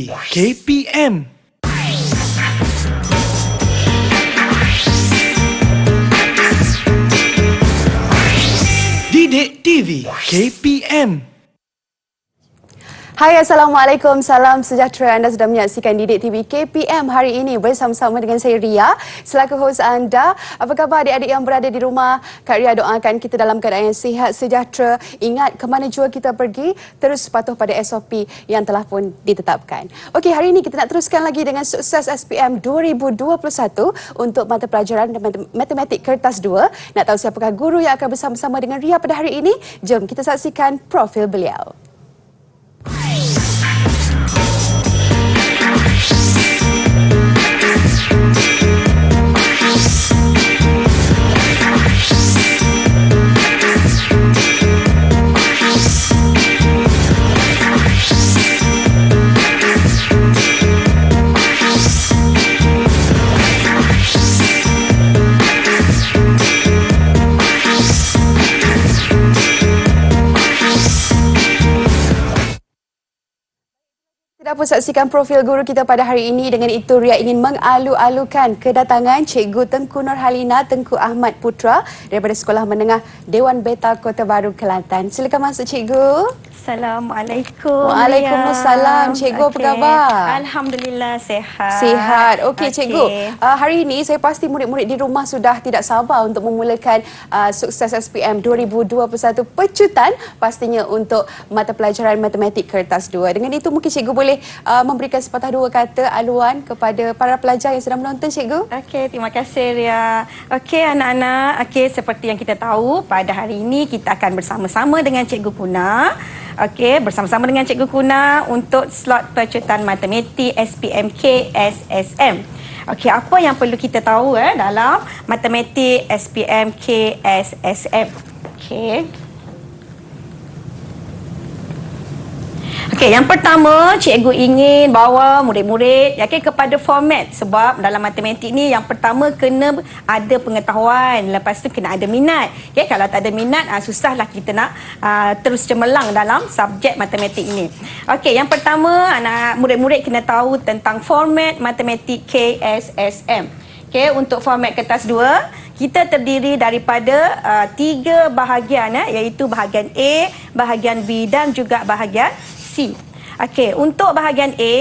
TV KPM. Didik TV KPM. Hai, Assalamualaikum. Salam sejahtera. Anda sedang menyaksikan Didik TV KPM hari ini bersama-sama dengan saya Ria selaku hos anda. Apa khabar adik-adik yang berada di rumah? Kak Ria doakan kita dalam keadaan yang sihat, sejahtera. Ingat ke mana jua kita pergi, terus patuh pada SOP yang telah pun ditetapkan. Okey, hari ini kita nak teruskan lagi dengan sukses SPM 2021 untuk mata pelajaran Matematik Kertas 2. Nak tahu siapakah guru yang akan bersama-sama dengan Ria pada hari ini? Jom kita saksikan profil beliau. Kita pun saksikan profil guru kita pada hari ini. Dengan itu, Ria ingin mengalu-alukan kedatangan Cikgu Tengku Nurhalina Tengku Ahmad Putra daripada Sekolah Menengah Dewan Beta Kota Baru, Kelantan. Silakan masuk, Cikgu. Assalamualaikum. Waalaikumsalam. Cikgu, apa khabar? Alhamdulillah, sihat. Sihat. Okey, Cikgu. Hari ini saya pasti murid-murid di rumah sudah tidak sabar untuk memulakan sukses SPM 2021 pecutan pastinya untuk mata pelajaran Matematik Kertas 2. Dengan itu, mungkin Cikgu boleh memberikan sepatah dua kata aluan kepada para pelajar yang sedang menonton, Cikgu. Okey, terima kasih, Ria. Okey, anak-anak. Okey, seperti yang kita tahu, pada hari ini kita akan bersama-sama dengan Cikgu Kuna. Okey, bersama-sama dengan Cikgu Kuna untuk slot pecutan Matematik SPM KSSM. Okey, apa yang perlu kita tahu dalam Matematik SPM KSSM? Okey. Okey, yang pertama, cikgu ingin bawa murid-murid kepada format, sebab dalam matematik ni yang pertama kena ada pengetahuan, lepas tu kena ada minat. Okey, kalau tak ada minat susahlah kita nak terus cemerlang dalam subjek matematik ini. Okey, yang pertama, anak murid-murid kena tahu tentang format matematik KSSM. Okey, untuk format kertas 2 kita terdiri daripada 3 bahagian iaitu bahagian A, bahagian B dan juga bahagian C. Okey, untuk bahagian A,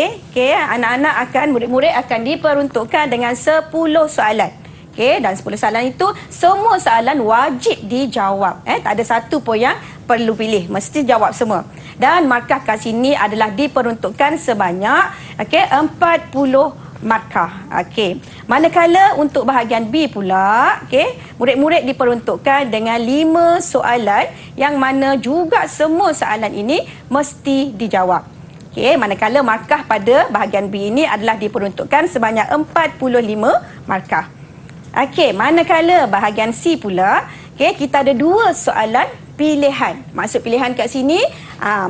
anak-anak murid-murid akan diperuntukkan dengan 10 soalan. Okey, dan 10 soalan itu semua soalan wajib dijawab. Tak ada satu pun yang perlu pilih, mesti jawab semua. Dan markah kat sini adalah diperuntukkan sebanyak 40 markah. Okey. Manakala untuk bahagian B pula, murid-murid diperuntukkan dengan 5 soalan yang mana juga semua soalan ini mesti dijawab. Okey, manakala markah pada bahagian B ini adalah diperuntukkan sebanyak 45 markah. Okey, manakala bahagian C pula, kita ada 2 soalan pilihan. Maksud pilihan kat sini,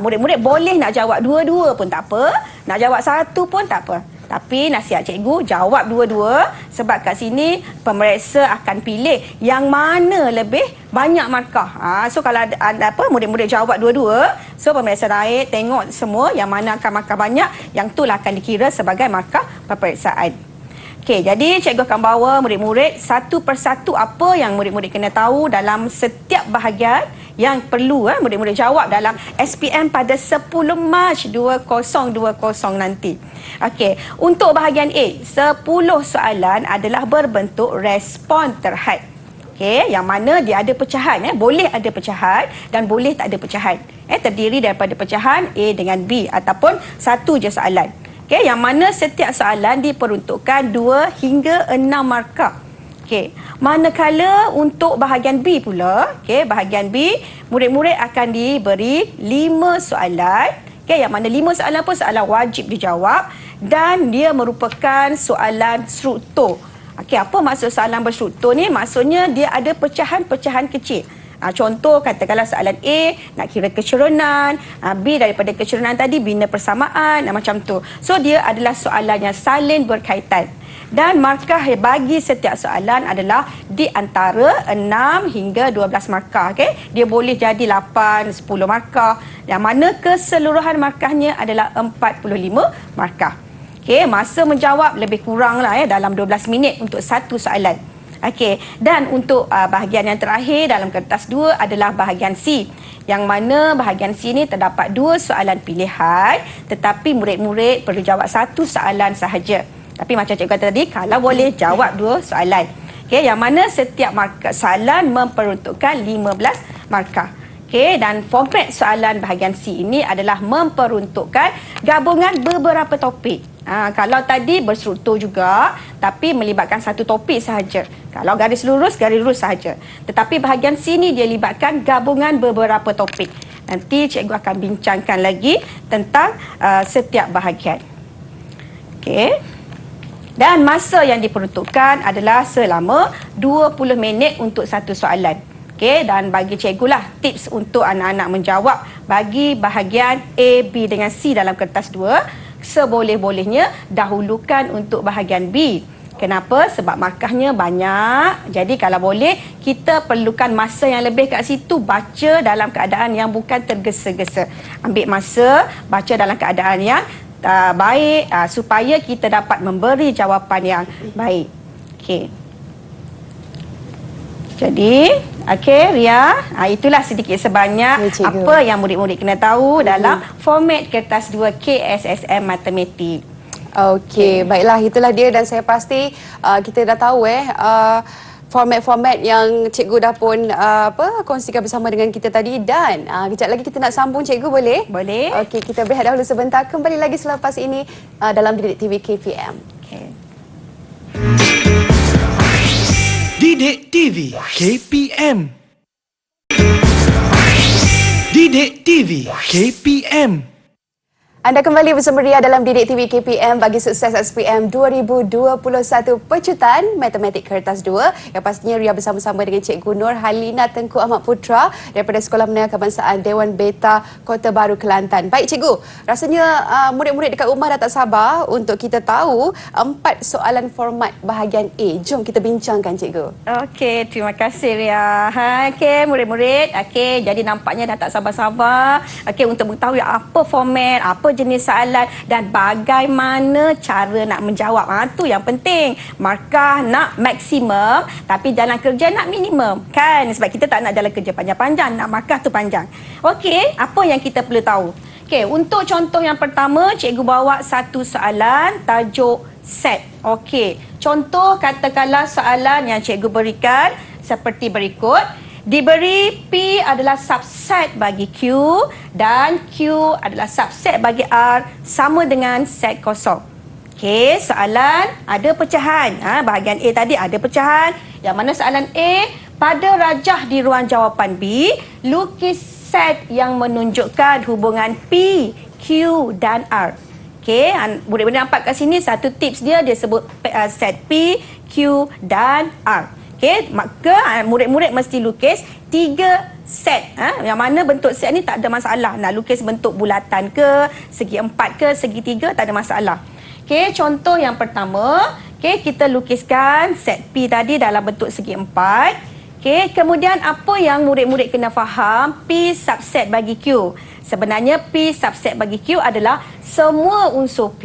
murid-murid boleh nak jawab dua-dua pun tak apa, nak jawab satu pun tak apa. Tapi nasihat cikgu jawab dua-dua, sebab kat sini pemeriksa akan pilih yang mana lebih banyak markah. So kalau ada murid-murid jawab dua-dua, so pemeriksa naik tengok semua yang mana akan markah banyak, yang itulah akan dikira sebagai markah peperiksaan. Okey, jadi cikgu akan bawa murid-murid satu persatu apa yang murid-murid kena tahu dalam setiap bahagian yang perlu murid-murid jawab dalam SPM pada 10 Mac 2020 nanti. Okey, untuk bahagian A, 10 soalan adalah berbentuk respon terhad. Okey, yang mana dia ada pecahan, boleh ada pecahan dan boleh tak ada pecahan. Terdiri daripada pecahan A dengan B ataupun satu je soalan. Okey, yang mana setiap soalan diperuntukkan 2 hingga 6 markah. Okey, manakala untuk bahagian B pula, bahagian B, murid-murid akan diberi 5 soalan, yang mana 5 soalan pun soalan wajib dijawab dan dia merupakan soalan struktur. Okey, apa maksud soalan berstruktur ni? Maksudnya dia ada pecahan-pecahan kecil. Contoh, katakanlah soalan A nak kira kecerunan, B daripada kecerunan tadi bina persamaan, macam tu. So dia adalah soalan yang saling berkaitan. Dan markah bagi setiap soalan adalah di antara 6 hingga 12 markah. Okey, dia boleh jadi 8, 10 markah, yang mana keseluruhan markahnya adalah 45 markah. Okey, masa menjawab lebih kuranglah dalam 12 minit untuk satu soalan. Okey, dan untuk bahagian yang terakhir dalam kertas 2 adalah bahagian C, yang mana bahagian C ni terdapat 2 soalan pilihan, tetapi murid-murid perlu jawab satu soalan sahaja. Tapi macam cikgu kata tadi, kalau boleh jawab 2 soalan. Okey, yang mana setiap soalan memperuntukkan 15 markah. Okey, dan format soalan bahagian C ini adalah memperuntukkan gabungan beberapa topik. Kalau tadi berstruktur juga, tapi melibatkan satu topik sahaja. Kalau garis lurus sahaja. Tetapi bahagian sini dia libatkan gabungan beberapa topik. Nanti cikgu akan bincangkan lagi tentang setiap bahagian. Okey. Dan masa yang diperuntukkan adalah selama 20 minit untuk satu soalan. Okey, dan bagi cikgu lah tips untuk anak-anak menjawab bagi bahagian A, B dengan C dalam kertas 2. Seboleh-bolehnya dahulukan untuk bahagian B. Kenapa? Sebab markahnya banyak. Jadi kalau boleh, kita perlukan masa yang lebih kat situ, baca dalam keadaan yang bukan tergesa-gesa. Ambil masa, baca dalam keadaan yang baik, supaya kita dapat memberi jawapan yang baik. Okey. Jadi, okey Ria, itulah sedikit sebanyak apa yang murid-murid kena tahu dalam format kertas 2 KSSM Matematik. Okey, baiklah, itulah dia, dan saya pasti kita dah tahu format-format yang cikgu dah pun kongsikan bersama dengan kita tadi, dan kejap lagi kita nak sambung, cikgu boleh? Boleh. Okey, kita berehat dahulu sebentar, kembali lagi selepas ini dalam Didik TV KPM. Okey. Didik TV KPM. Didik TV KPM. Anda kembali bersama Ria dalam Didik TV KPM bagi sukses SPM 2021 pecutan Matematik Kertas 2, yang pastinya Ria bersama-sama dengan Cikgu Nur Halina Tengku Ahmad Putra daripada Sekolah Menengah Kebangsaan Dewan Beta Kota Baru, Kelantan. Baik Cikgu, rasanya murid-murid dekat rumah dah tak sabar untuk kita tahu 4 soalan format bahagian A. Jom kita bincangkan Cikgu. Okey, terima kasih Ria. Okey, murid-murid. Okey, jadi nampaknya dah tak sabar-sabar untuk mengetahui apa format, apa jenis soalan dan bagaimana cara nak menjawab. Itu yang penting. Markah nak maksimum tapi jalan kerja nak minimum. Kan? Sebab kita tak nak jalan kerja panjang-panjang, nak markah tu panjang. Okey, apa yang kita perlu tahu? Okey, untuk contoh yang pertama, cikgu bawa satu soalan tajuk set. Okey, contoh katakanlah soalan yang cikgu berikan seperti berikut. Diberi P adalah subset bagi Q dan Q adalah subset bagi R sama dengan set kosong. Okey, soalan ada pecahan. Bahagian A tadi ada pecahan. Yang mana soalan A, pada rajah di ruang jawapan B, lukis set yang menunjukkan hubungan P, Q dan R. Okey, murid-murid nampak kat sini satu tips dia sebut set P, Q dan R. Okey, maka murid-murid mesti lukis 3 set. Yang mana bentuk set ni tak ada masalah. Nak lukis bentuk bulatan ke, segi 4 ke, segi 3, tak ada masalah. Okey, contoh yang pertama, kita lukiskan set P tadi dalam bentuk segi 4. Okey, kemudian apa yang murid-murid kena faham, P subset bagi Q. Sebenarnya P subset bagi Q adalah semua unsur P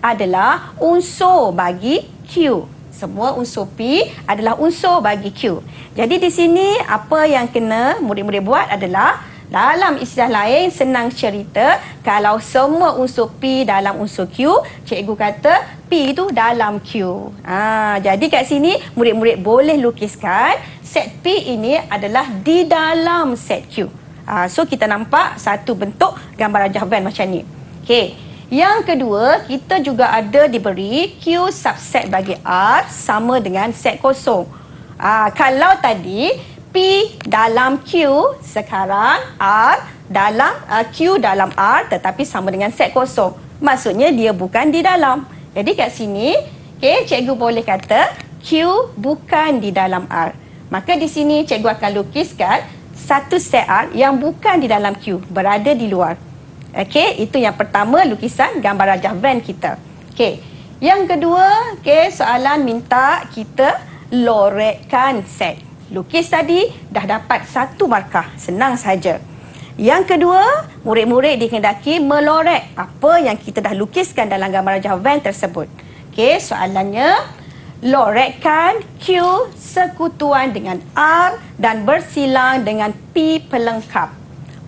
adalah unsur bagi Q. Semua unsur P adalah unsur bagi Q. Jadi di sini apa yang kena murid-murid buat adalah, dalam istilah lain senang cerita, kalau semua unsur P dalam unsur Q, cikgu kata P itu dalam Q. Jadi kat sini murid-murid boleh lukiskan set P ini adalah di dalam set Q. So kita nampak satu bentuk gambar rajah Venn macam ni. Okey. Yang kedua, kita juga ada diberi Q subset bagi R sama dengan set kosong. Kalau tadi P dalam Q, sekarang R dalam Q dalam R tetapi sama dengan set kosong. Maksudnya dia bukan di dalam. Jadi kat sini, cikgu boleh kata Q bukan di dalam R. Maka di sini cikgu akan lukiskan satu set R yang bukan di dalam Q, berada di luar. Okey, itu yang pertama lukisan gambar rajah Venn kita. Okey. Yang kedua, okey, soalan minta kita lorekkan set. Lukis tadi dah dapat 1 markah. Senang saja. Yang kedua, murid-murid dikehendaki melorek apa yang kita dah lukiskan dalam gambar rajah van tersebut. Okey, soalannya, lorekkan Q sekutuan dengan R dan bersilang dengan P pelengkap.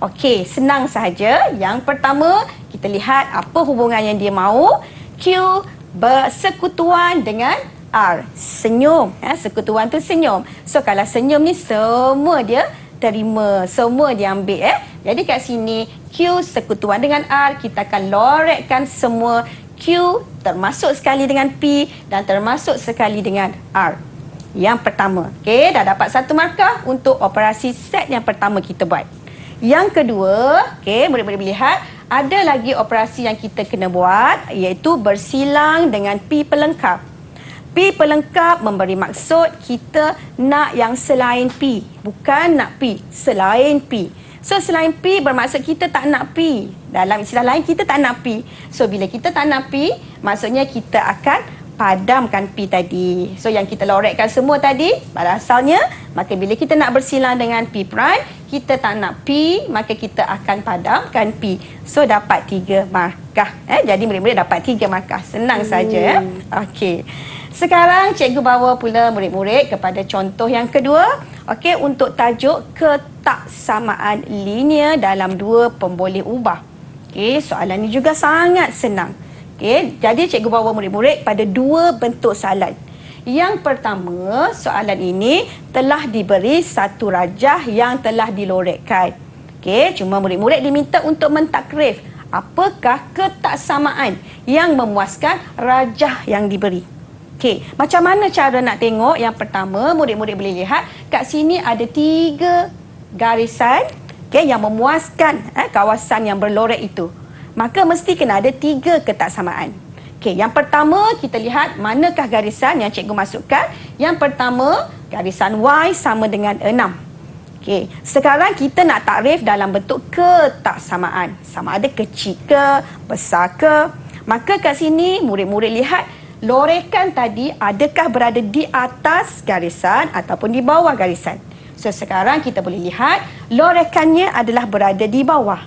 Okey, senang sahaja. Yang pertama, kita lihat apa hubungan yang dia mahu. Q bersekutuan dengan R. Senyum. Sekutuan tu senyum. So, kalau senyum ni semua dia terima, semua dia ambil. Jadi kat sini, Q sekutuan dengan R, kita akan lorekkan semua Q termasuk sekali dengan P dan termasuk sekali dengan R. Yang pertama. Okey, dah dapat 1 markah untuk operasi set yang pertama kita buat. Yang kedua, okey, murid-murid lihat, ada lagi operasi yang kita kena buat, iaitu bersilang dengan P pelengkap. P pelengkap memberi maksud kita nak yang selain P. Bukan nak P, selain P. So, selain P bermaksud kita tak nak P. Dalam istilah lain, kita tak nak P. So, bila kita tak nak P, maksudnya kita akan padamkan P tadi. So, yang kita lorekkan semua tadi, pada asalnya, maka bila kita nak bersilang dengan P prime, kita tak nak P, maka kita akan padamkan P. So, dapat 3 markah. Jadi, murid-murid dapat 3 markah. Senang saja. Okey. Sekarang cikgu bawa pula murid-murid kepada contoh yang kedua. Okey, untuk tajuk ketaksamaan linear dalam 2 pemboleh ubah. Okey, soalan ini juga sangat senang. Okey, jadi cikgu bawa murid-murid pada 2 bentuk soalan. Yang pertama, soalan ini telah diberi satu rajah yang telah dilorekkan. Okey, cuma murid-murid diminta untuk mentakrif apakah ketaksamaan yang memuaskan rajah yang diberi. Okey, macam mana cara nak tengok? Yang pertama, murid-murid boleh lihat kat sini ada 3 garisan, okey, yang memuaskan kawasan yang berlorek itu. Maka mesti kena ada 3 ketaksamaan. Okey, yang pertama kita lihat manakah garisan yang cikgu masukkan. Yang pertama, garisan Y sama dengan 6. Okey, sekarang kita nak takrif dalam bentuk ketaksamaan. Sama ada kecil ke, besar ke. Maka kat sini murid-murid lihat lorekan tadi adakah berada di atas garisan ataupun di bawah garisan. So, sekarang kita boleh lihat lorekannya adalah berada di bawah.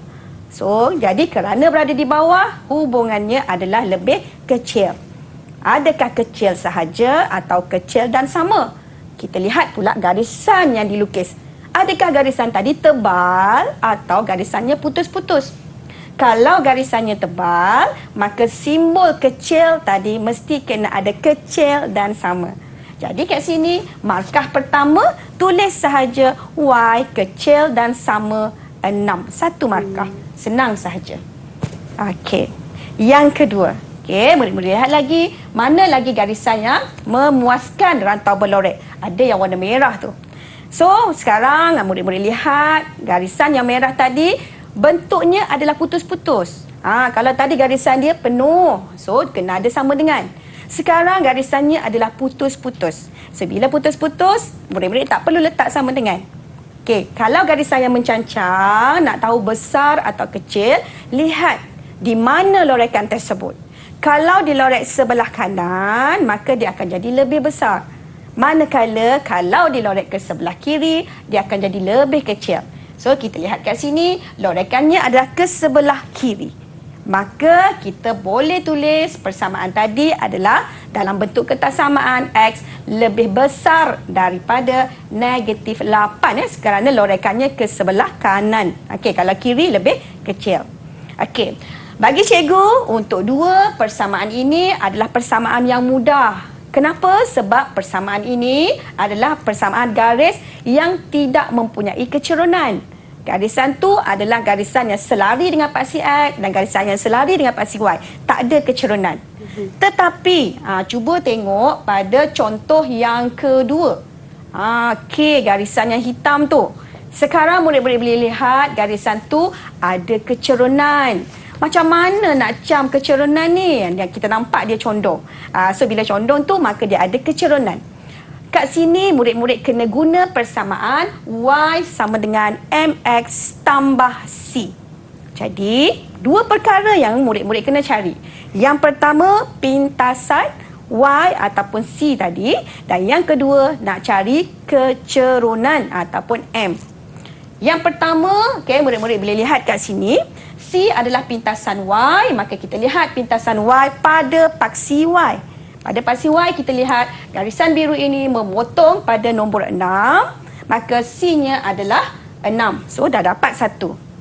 So, jadi kerana berada di bawah, hubungannya adalah lebih kecil. Adakah kecil sahaja atau kecil dan sama? Kita lihat pula garisan yang dilukis. Adakah garisan tadi tebal atau garisannya putus-putus? Kalau garisannya tebal, maka simbol kecil tadi mesti kena ada kecil dan sama. Jadi kat sini, markah pertama, tulis sahaja Y kecil dan sama 6. 1 markah. Senang sahaja. Okey. Yang kedua. Okey, murid-murid lihat lagi. Mana lagi garisan yang memuaskan rantau berlorek? Ada yang warna merah tu. So, sekarang murid-murid lihat garisan yang merah tadi, bentuknya adalah putus-putus. Kalau tadi garisan dia penuh, so kena ada sama dengan. Sekarang garisannya adalah putus-putus. So, bila putus-putus, murid-murid tak perlu letak sama dengan. Okey, kalau garisan yang mencancang, nak tahu besar atau kecil, lihat di mana lorekan tersebut. Kalau dilorek sebelah kanan, maka dia akan jadi lebih besar. Manakala kalau dilorek ke sebelah kiri, dia akan jadi lebih kecil. So, kita lihat kat sini, lorekannya adalah ke sebelah kiri. Maka, kita boleh tulis persamaan tadi adalah dalam bentuk ketaksamaan X lebih besar daripada negatif 8. Kerana lorekannya ke sebelah kanan. Okey, kalau kiri lebih kecil. Okey, bagi cikgu, untuk 2 persamaan ini adalah persamaan yang mudah. Kenapa? Sebab persamaan ini adalah persamaan garis yang tidak mempunyai kecerunan. Garisan tu adalah garisan yang selari dengan paksi X dan garisan yang selari dengan paksi Y. Tak ada kecerunan. Tetapi, cuba tengok pada contoh yang kedua. Okey, garisan yang hitam tu. Sekarang murid-murid boleh lihat garisan tu ada kecerunan. Macam mana nak cam kecerunan ni? Yang kita nampak dia condong. So, bila condong tu, maka dia ada kecerunan. Kat sini, murid-murid kena guna persamaan Y sama dengan MX tambah C. Macam Jadi, dua perkara yang murid-murid kena cari. Yang pertama, pintasan Y ataupun C tadi. Dan yang kedua, nak cari kecerunan ataupun M. Yang pertama, murid-murid boleh lihat kat sini. C adalah pintasan Y, maka kita lihat pintasan Y pada paksi Y. Pada paksi Y, kita lihat garisan biru ini memotong pada nombor 6, maka C-nya adalah 6. So, dah dapat 1.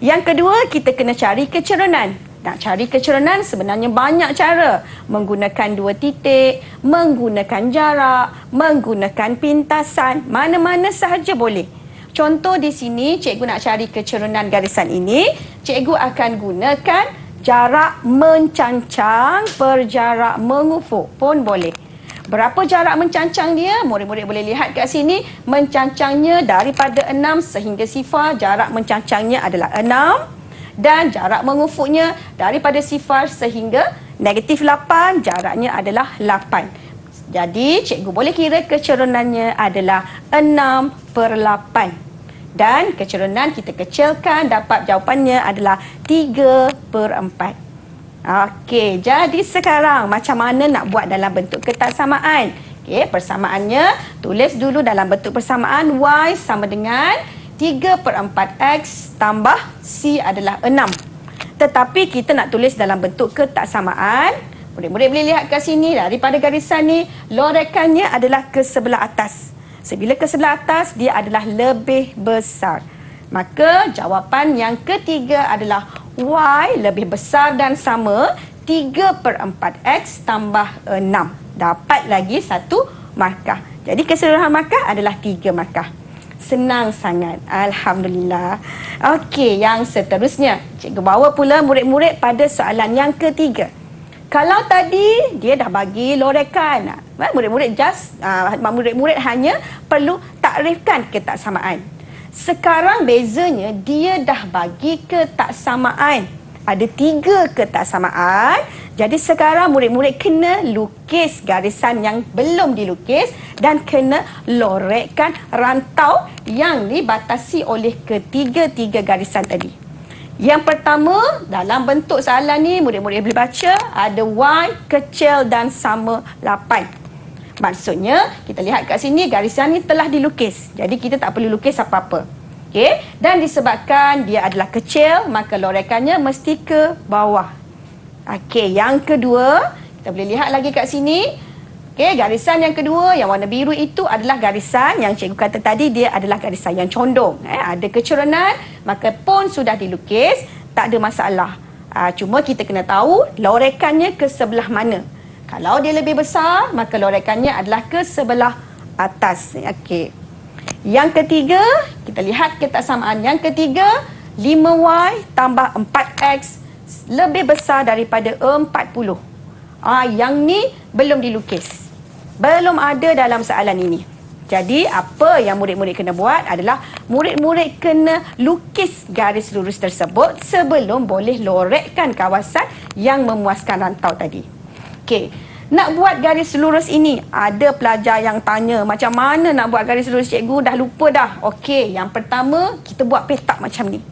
Yang kedua, kita kena cari kecerunan. Nak cari kecerunan sebenarnya banyak cara. Menggunakan 2 titik, menggunakan jarak, menggunakan pintasan, mana-mana sahaja boleh. Contoh di sini, cikgu nak cari kecerunan garisan ini, cikgu akan gunakan jarak mencancang per jarak mengufuk pun boleh. Berapa jarak mencancang dia? Murid-murid boleh lihat kat sini. Mencancangnya daripada 6 sehingga sifar, jarak mencancangnya adalah 6. Dan jarak mengufuknya daripada sifar sehingga negatif 8, jaraknya adalah 8. Jadi, cikgu boleh kira kecerunannya adalah 6/8. Dan kecerunan kita kecilkan, dapat jawapannya adalah 3/4. Okey, jadi sekarang macam mana nak buat dalam bentuk ketaksamaan? Okey, persamaannya tulis dulu dalam bentuk persamaan Y sama dengan 3/4X tambah C adalah 6. Tetapi kita nak tulis dalam bentuk ketaksamaan. Murid-murid boleh lihat kat sini daripada garisan ni, lorekannya adalah ke sebelah atas. Sebila ke sebelah atas, dia adalah lebih besar. Maka jawapan yang ketiga adalah Y lebih besar dan sama 3/4X tambah 6. Dapat lagi 1 markah. Jadi keseluruhan markah adalah 3 markah. Senang sangat. Alhamdulillah. Okey, yang seterusnya. Cikgu bawa pula murid-murid pada soalan yang ketiga. Kalau tadi dia dah bagi lorekan, murid-murid hanya perlu takrifkan ketaksamaan. Sekarang bezanya dia dah bagi ketaksamaan. Ada 3 ketaksamaan. Jadi sekarang murid-murid kena lukis garisan yang belum dilukis dan kena lorekkan rantau yang dibatasi oleh ketiga-tiga garisan tadi. Yang pertama, dalam bentuk soalan ni murid-murid boleh baca ada Y kecil dan sama 8. Maksudnya, kita lihat kat sini garisan ni telah dilukis. Jadi, kita tak perlu lukis apa-apa. Okey? Dan disebabkan dia adalah kecil, maka lorekannya mesti ke bawah. Okey, yang kedua, kita boleh lihat lagi kat sini. Okey, garisan yang kedua, yang warna biru itu adalah garisan yang cikgu kata tadi, dia adalah garisan yang condong. Ada kecerunan, maka pun sudah dilukis, tak ada masalah. Cuma kita kena tahu lorekannya ke sebelah mana. Kalau dia lebih besar, maka lorekannya adalah ke sebelah atas. Okey. Yang ketiga, kita lihat ketaksamaan yang ketiga, 5Y tambah 4X lebih besar daripada 40. Yang ni belum dilukis. Belum ada dalam soalan ini. Jadi, apa yang murid-murid kena buat adalah murid-murid kena lukis garis lurus tersebut sebelum boleh lorekkan kawasan yang memuaskan rantau tadi. Okey. Nak buat garis lurus ini, ada pelajar yang tanya macam mana nak buat garis lurus, cikgu dah lupa dah. Okey, yang pertama kita buat petak macam ni.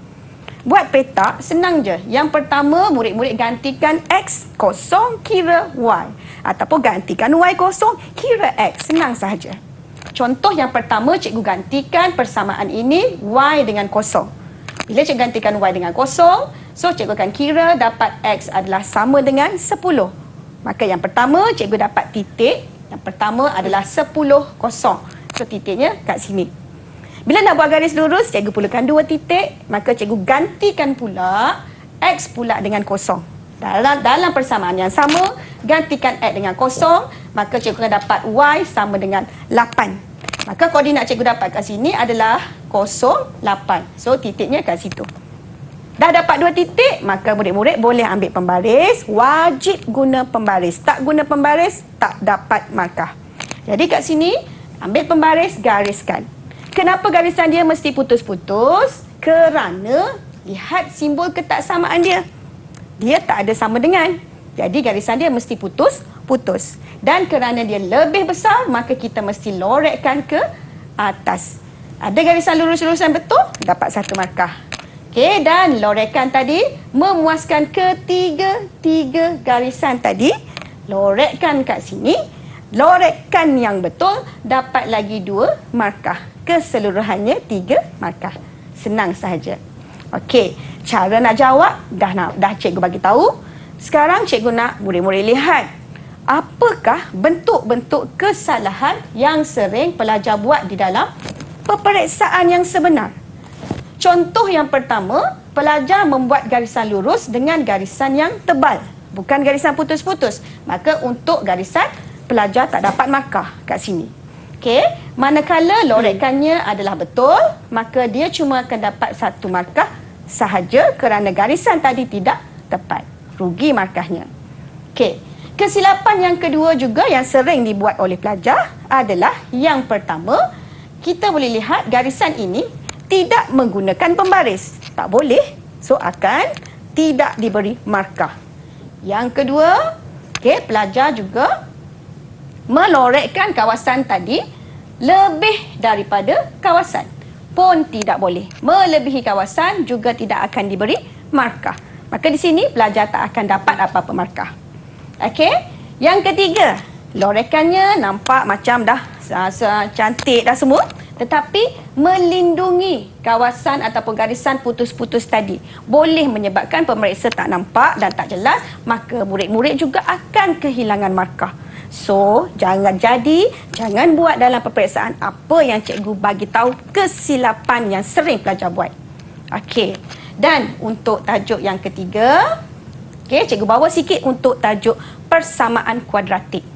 Buat petak senang je. Yang pertama, murid-murid gantikan X kosong kira Y. Ataupun gantikan Y kosong kira X. Senang sahaja. Contoh yang pertama, cikgu gantikan persamaan ini Y dengan kosong. Bila cikgu gantikan Y dengan kosong, so cikgu akan kira dapat X adalah sama dengan 10. Maka yang pertama, cikgu dapat titik. Yang pertama adalah 10 kosong. So titiknya kat sini. Bila nak buat garis lurus, cikgu perlukan 2 titik. Maka cikgu gantikan pula X pula dengan kosong. Dalam persamaan yang sama, gantikan X dengan kosong. Maka cikgu akan dapat Y sama dengan 8. Maka koordinat cikgu dapat kat sini adalah 0, 8. So titiknya kat situ. Dah dapat 2 titik, maka murid-murid boleh ambil pembaris. Wajib guna pembaris. Tak guna pembaris, tak dapat markah. Jadi kat sini, ambil pembaris, gariskan. Kenapa garisan dia mesti putus-putus? Kerana lihat simbol ketaksamaan dia. Dia tak ada sama dengan. Jadi garisan dia mesti putus-putus. Dan kerana dia lebih besar, maka kita mesti lorekkan ke atas. Ada garisan lurus-lurus yang betul, dapat 1 markah. Okey, dan lorekan tadi memuaskan ketiga garisan tadi. Lorekkan kat sini. Lorekkan yang betul, dapat lagi 2 markah. Keseluruhannya 3 markah. Senang sahaja. Okey, cara nak jawab dah cikgu bagi tahu. Sekarang cikgu nak murid-murid lihat apakah bentuk-bentuk kesalahan yang sering pelajar buat di dalam peperiksaan yang sebenar. Contoh yang pertama, pelajar membuat garisan lurus dengan garisan yang tebal, bukan garisan putus-putus. Maka untuk garisan, pelajar tak dapat markah kat sini. Okey, manakala lorekkannya adalah betul, maka dia cuma akan dapat 1 markah sahaja kerana garisan tadi tidak tepat. Rugi markahnya. Okey, kesilapan yang kedua juga yang sering dibuat oleh pelajar adalah yang pertama, kita boleh lihat garisan ini tidak menggunakan pembaris. Tak boleh. So, akan tidak diberi markah. Yang kedua, pelajar juga melorekkan kawasan tadi lebih daripada kawasan. Pun tidak boleh. Melebihi kawasan juga tidak akan diberi markah. Maka di sini pelajar tak akan dapat apa-apa markah. Okey. Yang ketiga, lorekannya nampak macam dah cantik dah semua. Tetapi melindungi kawasan ataupun garisan putus-putus tadi boleh menyebabkan pemeriksa tak nampak dan tak jelas, maka murid-murid juga akan kehilangan markah. So, jangan buat dalam peperiksaan apa yang cikgu bagi tahu kesilapan yang sering pelajar buat. Okey. Dan untuk tajuk yang ketiga, cikgu bawa sikit untuk tajuk persamaan kuadratik.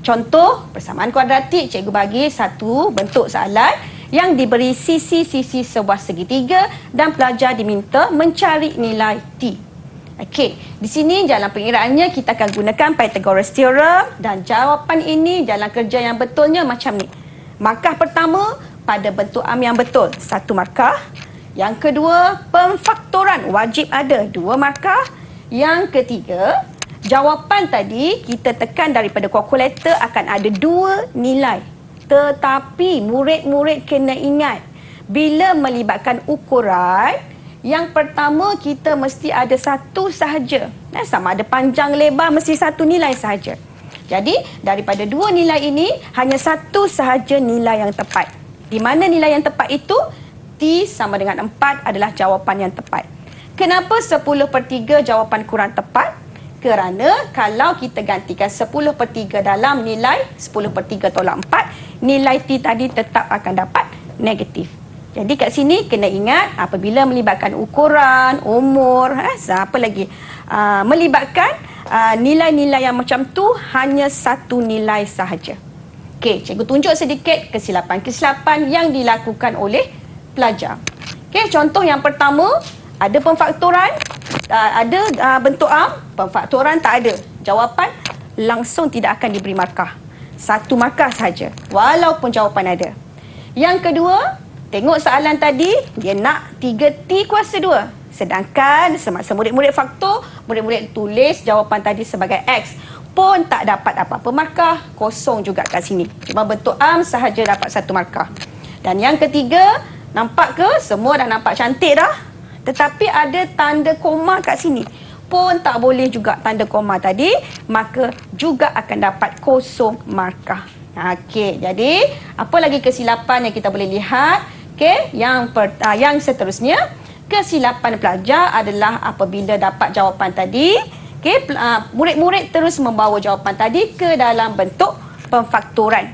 Contoh persamaan kuadratik, cikgu bagi satu bentuk soalan yang diberi sisi-sisi sebuah segitiga dan pelajar diminta mencari nilai T. Okey, di sini jalan pengiraannya kita akan gunakan Pythagoras Theorem dan jawapan ini jalan kerja yang betulnya macam ni. Markah pertama pada bentuk am yang betul, 1 markah. Yang kedua, pemfaktoran wajib ada, 2 markah. Yang ketiga, jawapan tadi kita tekan daripada kalkulator akan ada 2 nilai. Tetapi murid-murid kena ingat, bila melibatkan ukuran, yang pertama kita mesti ada 1 sahaja. Sama ada panjang lebar mesti 1 nilai sahaja. Jadi daripada 2 nilai ini hanya 1 sahaja nilai yang tepat. Di mana nilai yang tepat itu? T sama dengan 4 adalah jawapan yang tepat. Kenapa 10/3 jawapan kurang tepat? Kerana kalau kita gantikan 10/3 dalam nilai 10/3 tolak 4, nilai T tadi tetap akan dapat negatif. Jadi kat sini kena ingat apabila melibatkan ukuran, umur, apa lagi, melibatkan nilai-nilai yang macam tu hanya 1 nilai sahaja. Okey, cikgu tunjuk sedikit kesilapan-kesilapan yang dilakukan oleh pelajar. Okey, contoh yang pertama, ada pemfaktoran, ada bentuk am, pemfaktoran tak ada. Jawapan langsung tidak akan diberi markah. 1 markah sahaja, walaupun jawapan ada. Yang kedua, tengok soalan tadi, dia nak 3T kuasa 2. Sedangkan semasa murid-murid faktor, murid-murid tulis jawapan tadi sebagai X. Pun tak dapat apa-apa markah, kosong juga kat sini. Cuma bentuk am sahaja dapat 1 markah. Dan yang ketiga, nampak ke? Semua dah nampak cantik dah. Tetapi ada tanda koma kat sini. Pun tak boleh juga tanda koma tadi, maka juga akan dapat kosong markah. Okey, jadi apa lagi kesilapan yang kita boleh lihat? Okey, yang seterusnya, kesilapan pelajar adalah apabila dapat jawapan tadi, murid-murid terus membawa jawapan tadi ke dalam bentuk pemfaktoran.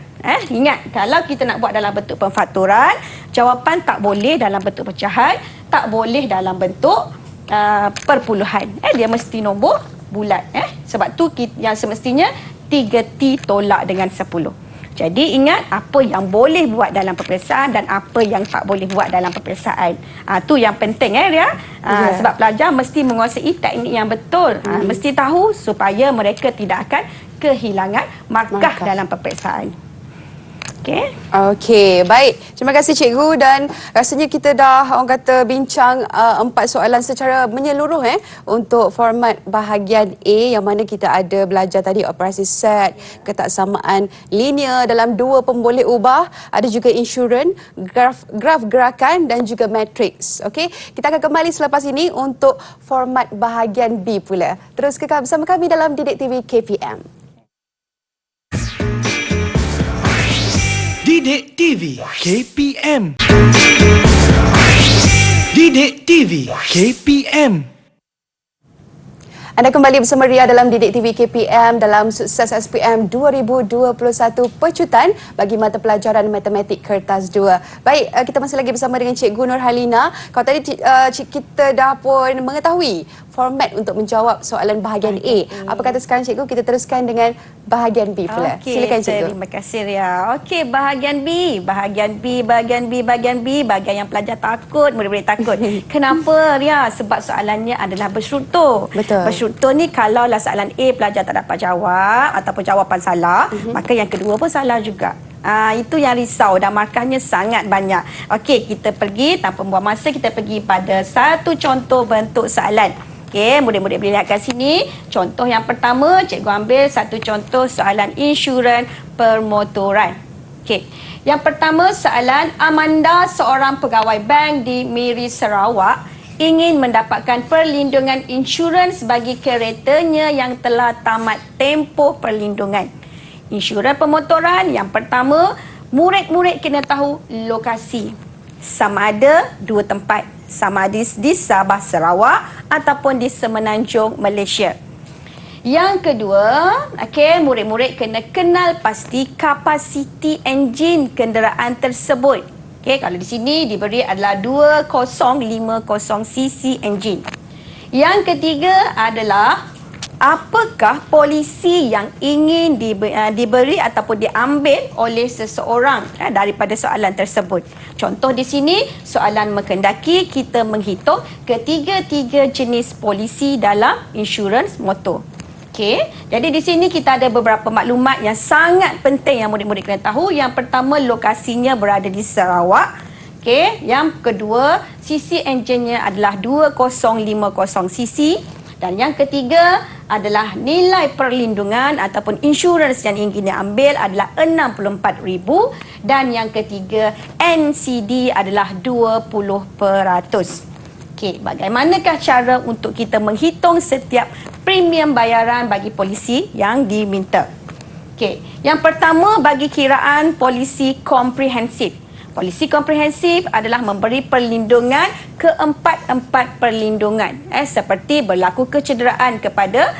Ingat, kalau kita nak buat dalam bentuk pemfaktoran, jawapan tak boleh dalam bentuk pecahan, tak boleh dalam bentuk perpuluhan. Dia mesti nombor bulat. Sebab tu yang semestinya 3T tolak dengan 10. Jadi ingat apa yang boleh buat dalam peperiksaan dan apa yang tak boleh buat dalam peperiksaan. Tu yang penting Ria. Sebab pelajar mesti menguasai teknik yang betul. Mesti tahu supaya mereka tidak akan kehilangan markah dalam peperiksaan. Okey. Okey, baik. Terima kasih cikgu dan rasanya kita dah orang kata bincang 4 soalan secara menyeluruh untuk format bahagian A yang mana kita ada belajar tadi operasi set, ketaksamaan linear dalam dua pemboleh ubah, ada juga insurans, graf gerakan dan juga matriks. Okey, kita akan kembali selepas ini untuk format bahagian B pula. Terus kekal bersama kami dalam Didik TV KPM. Didik TV KPM. Didik TV KPM. Anda kembali bersama Ria dalam Didik TV KPM dalam Sukses SPM 2021 Pecutan bagi mata pelajaran Matematik Kertas 2. Baik, kita masih lagi bersama dengan Cikgu Nurhalina. Kalau tadi kita dah pun mengetahui format untuk menjawab soalan bahagian A. Apa kata sekarang Cikgu, kita teruskan dengan bahagian B pula. Silakan Cikgu. Terima kasih Ria. Okey, bahagian B. Bahagian yang pelajar takut, murid-murid takut. Kenapa Ria? Sebab soalannya adalah berstruktur. Betul. Berstruktur ni kalaulah soalan A pelajar tak dapat jawab ataupun jawapan salah, maka yang kedua pun salah juga. Itu yang risau dan markahnya sangat banyak. Okey, kita pergi tanpa membuang masa, kita pergi pada satu contoh bentuk soalan. Okey, murid-murid boleh lihat kat sini. Contoh yang pertama, cikgu ambil satu contoh soalan insurans permotoran. Okey. Yang pertama soalan, Amanda seorang pegawai bank di Miri Sarawak ingin mendapatkan perlindungan insurans bagi keretanya yang telah tamat tempoh perlindungan. Insurans pemotoran yang pertama, murid-murid kena tahu lokasi. Sama ada dua tempat, sama ada di Sabah Sarawak ataupun di Semenanjung Malaysia. Yang kedua, murid-murid kena kenal pasti kapasiti enjin kenderaan tersebut. Kalau di sini diberi adalah 2050cc enjin. Yang ketiga adalah apakah polisi yang ingin diberi ataupun diambil oleh seseorang daripada soalan tersebut. Contoh di sini, soalan menghendaki kita menghitung ketiga-tiga jenis polisi dalam insurans motor. Okey, jadi di sini kita ada beberapa maklumat yang sangat penting yang murid-murid kena tahu. Yang pertama, lokasinya berada di Sarawak. Okey, yang kedua, cc enjinnya adalah 2050cc. Dan yang ketiga adalah nilai perlindungan ataupun insurans yang ingin diambil adalah 64,000 dan yang ketiga NCD adalah 20%. Okey, bagaimanakah cara untuk kita menghitung setiap premium bayaran bagi polisi yang diminta? Okey, yang pertama bagi kiraan polisi komprehensif. Polisi komprehensif adalah memberi perlindungan keempat-empat perlindungan seperti berlaku kecederaan kepada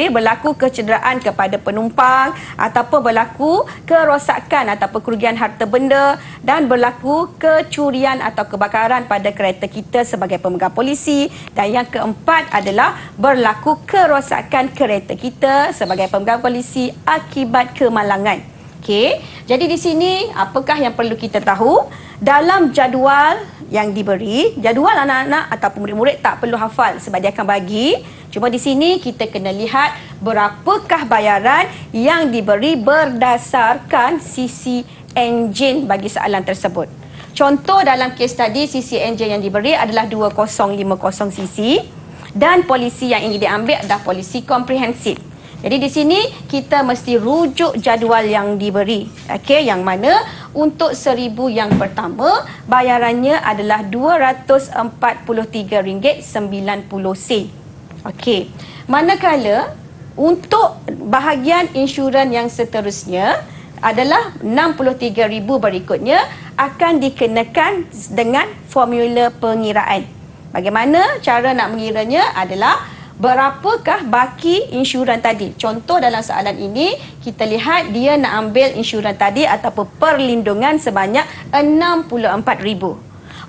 berlaku kecederaan kepada penumpang ataupun berlaku kerosakan ataupun kerugian harta benda dan berlaku kecurian atau kebakaran pada kereta kita sebagai pemegang polisi, dan yang keempat adalah berlaku kerosakan kereta kita sebagai pemegang polisi akibat kemalangan. Okey, jadi di sini apakah yang perlu kita tahu? Dalam jadual yang diberi, jadual anak-anak ataupun murid-murid tak perlu hafal sebab dia akan bagi. Cuma di sini kita kena lihat berapakah bayaran yang diberi berdasarkan sisi enjin bagi soalan tersebut. Contoh dalam kes tadi, sisi enjin yang diberi adalah 2050cc dan polisi yang ingin diambil adalah polisi komprehensif. Jadi di sini kita mesti rujuk jadual yang diberi. Okey, yang mana untuk 1,000 yang pertama bayarannya adalah RM243.90. Okey. Manakala untuk bahagian insurans yang seterusnya adalah 63,000 berikutnya akan dikenakan dengan formula pengiraan. Bagaimana cara nak mengiranya adalah berapakah baki insurans tadi. Contoh dalam soalan ini, kita lihat dia nak ambil insurans tadi ataupun perlindungan sebanyak 64,000.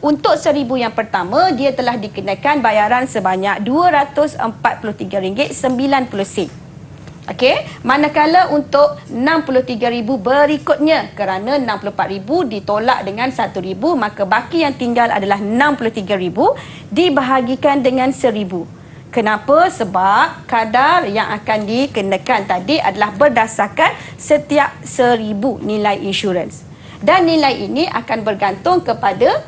Untuk 1,000 yang pertama, dia telah dikenakan bayaran sebanyak RM243.90. Okey, manakala untuk 63,000 berikutnya, kerana 64,000 ditolak dengan 1,000, maka baki yang tinggal adalah 63,000 dibahagikan dengan 1,000. Kenapa? Sebab kadar yang akan dikenakan tadi adalah berdasarkan setiap 1,000 nilai insurans. Dan nilai ini akan bergantung kepada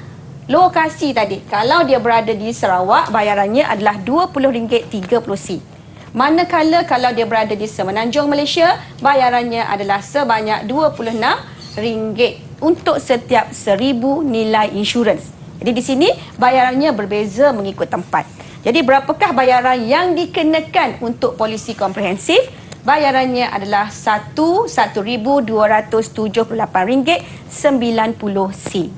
lokasi tadi. Kalau dia berada di Sarawak, bayarannya adalah RM20.30. Manakala kalau dia berada di Semenanjung Malaysia, bayarannya adalah sebanyak RM26 untuk setiap 1,000 nilai insurans. Jadi di sini bayarannya berbeza mengikut tempat. Jadi berapakah bayaran yang dikenakan untuk polisi komprehensif? Bayarannya adalah RM1,278.90.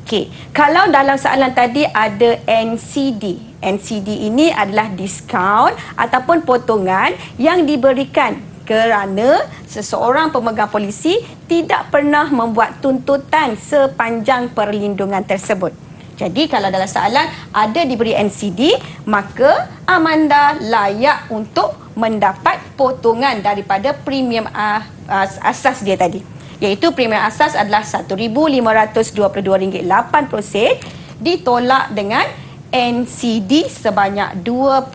Okey, kalau dalam soalan tadi ada NCD. NCD ini adalah diskaun ataupun potongan yang diberikan kerana seseorang pemegang polisi tidak pernah membuat tuntutan sepanjang perlindungan tersebut. Jadi kalau dalam soalan ada diberi NCD, maka Amanda layak untuk mendapat potongan daripada premium asas dia tadi. Iaitu premium asas adalah RM1,522.80 ditolak dengan NCD sebanyak 20%.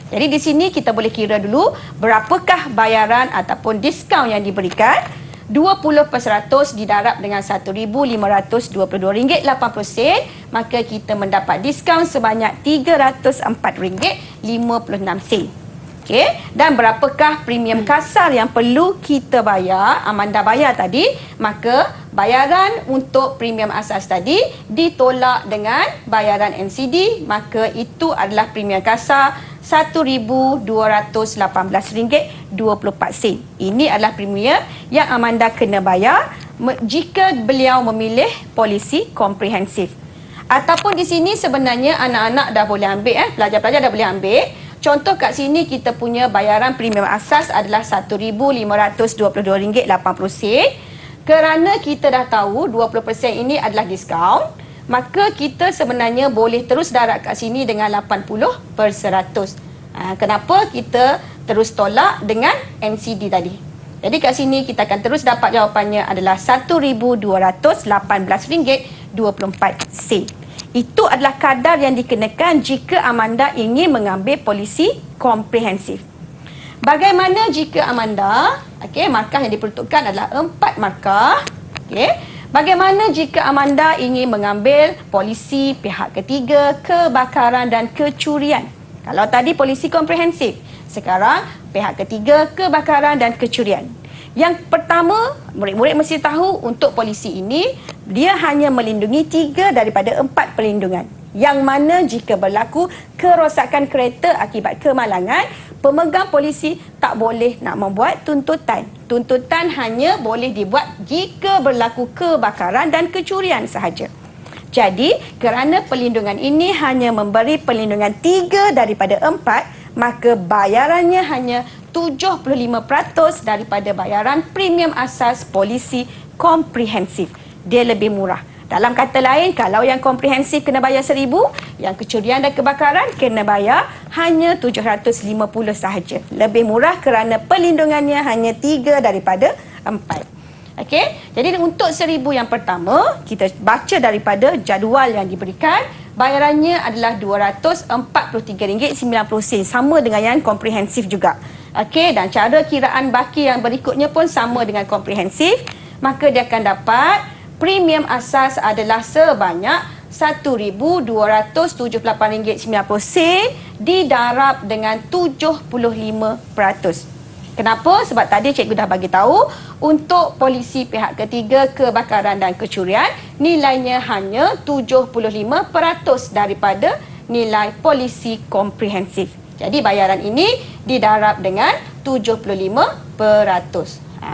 Jadi di sini kita boleh kira dulu berapakah bayaran ataupun diskaun yang diberikan. 20% didarab dengan RM1,522.80, maka kita mendapat diskaun sebanyak RM304.56. Okey, dan berapakah premium kasar yang perlu kita bayar, Amanda bayar tadi, maka bayaran untuk premium asas tadi ditolak dengan bayaran NCD, maka itu adalah premium kasar RM1,218.24. Ini adalah premium yang Amanda kena bayar jika beliau memilih polisi komprehensif. Ataupun di sini sebenarnya anak-anak dah boleh ambil, pelajar-pelajar dah boleh ambil. Contoh kat sini kita punya bayaran premium asas adalah RM1,522.80. Kerana kita dah tahu 20% ini adalah diskaun, maka kita sebenarnya boleh terus darab kat sini dengan 80%. Kenapa kita terus tolak dengan NCD tadi? Jadi kat sini kita akan terus dapat jawapannya adalah RM1,218.24. Itu adalah kadar yang dikenakan jika Amanda ingin mengambil polisi komprehensif. Bagaimana jika Amanda, markah yang diperuntukkan adalah 4 markah. Bagaimana jika Amanda ingin mengambil polisi pihak ketiga, kebakaran dan kecurian? Kalau tadi polisi komprehensif, sekarang pihak ketiga, kebakaran dan kecurian. Yang pertama, murid-murid mesti tahu untuk polisi ini, dia hanya melindungi 3 daripada 4 perlindungan. Yang mana jika berlaku kerosakan kereta akibat kemalangan, pemegang polisi tak boleh nak membuat tuntutan. Tuntutan hanya boleh dibuat jika berlaku kebakaran dan kecurian sahaja. Jadi, kerana perlindungan ini hanya memberi perlindungan 3 daripada 4, maka bayarannya hanya 75% daripada bayaran premium asas polisi komprehensif. Dia lebih murah. Dalam kata lain, kalau yang komprehensif kena bayar RM1,000, yang kecurian dan kebakaran kena bayar hanya RM750 sahaja. Lebih murah kerana perlindungannya hanya 3 daripada 4. Okey, jadi untuk RM1,000 yang pertama, kita baca daripada jadual yang diberikan, bayarannya adalah RM243.90, sama dengan yang komprehensif juga. Okey, dan cara kiraan baki yang berikutnya pun sama dengan komprehensif, maka dia akan dapat premium asas adalah sebanyak RM1,278.90 didarab dengan 75%. Kenapa? Sebab tadi cikgu dah bagi tahu untuk polisi pihak ketiga, kebakaran dan kecurian, nilainya hanya 75% daripada nilai polisi komprehensif. Jadi bayaran ini didarab dengan 75%.